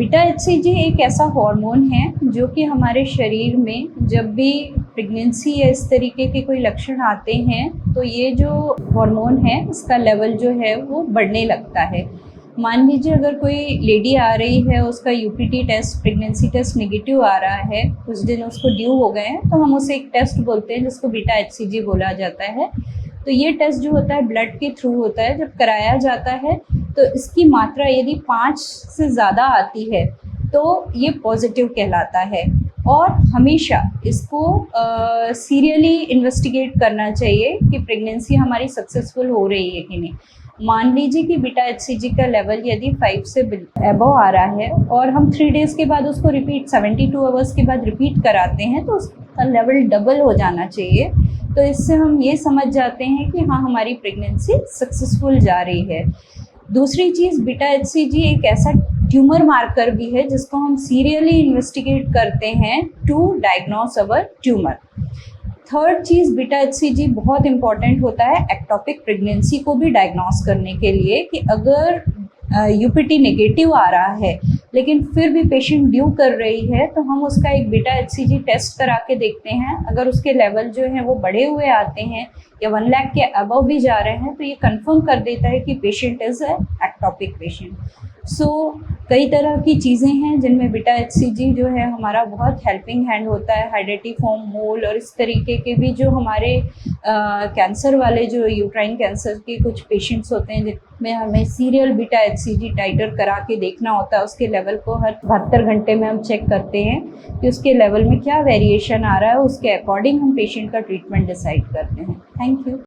Beta HCG एक ऐसा hormone है जो कि हमारे शरीर में जब भी प्रेगनेंसी या इस तरीके के कोई लक्षण आते हैं तो ये जो हार्मोन है इसका लेवल जो है वो बढ़ने लगता है। मान लीजिए अगर कोई लेडी आ रही है, उसका UPT test, pregnancy test negative आ रहा है, कुछ दिन उसको ड्यू हो गए हैं, तो हम उसे एक टेस्ट बोलते हैं जिसको बीटा एचसीजी बोला जाता है। तो ये टेस्ट जो होता है ब्लड के थ्रू होता है। जब कराया जाता है तो इसकी मात्रा यदि 5 से ज़्यादा आती है तो ये पॉजिटिव कहलाता है। और हमेशा इसको सीरियली इन्वेस्टिगेट करना चाहिए कि प्रेगनेंसी हमारी सक्सेसफुल हो रही है कि नहीं। मान लीजिए कि बीटा एचसीजी का लेवल यदि 5 से अबव आ रहा है और हम 3 डेज़ के बाद उसको रिपीट 72 आवर्स के बाद रिपीट कराते हैं तो उसका लेवल डबल हो जाना चाहिए। तो इससे हम ये समझ जाते हैं कि हाँ, हमारी प्रेगनेंसी सक्सेसफुल जा रही है। दूसरी चीज़, बीटा एचसीजी एक ऐसा ट्यूमर मार्कर भी है जिसको हम सीरियली इन्वेस्टिगेट करते हैं to diagnose our tumour. Third चीज़, बीटा एचसीजी बहुत इंपॉर्टेंट होता है एक्टोपिक प्रेगनेंसी को भी डायग्नोस करने के लिए कि अगर यूपीटी नेगेटिव आ रहा है लेकिन फिर भी पेशेंट ड्यू कर रही है तो हम उसका एक बीटा एचसीजी टेस्ट करा के देखते हैं। अगर उसके लेवल जो है वो बढ़े हुए आते हैं या 1 लाख के अबव भी जा रहे हैं तो ये कंफर्म कर देता है कि पेशेंट इज़ एक्टोपिक पेशेंट। सो कई तरह की चीज़ें हैं जिनमें बीटा एचसीजी जो है हमारा बहुत हेल्पिंग हैंड होता है। हाइडेटिफॉर्म, मोल और इस तरीके के भी जो हमारे कैंसर वाले जो यूट्राइन कैंसर के कुछ पेशेंट्स होते हैं जिनमें हमें सीरियल बीटा एचसीजी टाइटर करा के देखना होता है। उसके लेवल को हर 72 घंटे में हम चेक करते हैं कि उसके लेवल में क्या वेरिएशन आ रहा है, उसके अकॉर्डिंग हम पेशेंट का ट्रीटमेंट डिसाइड करते हैं। Thank you.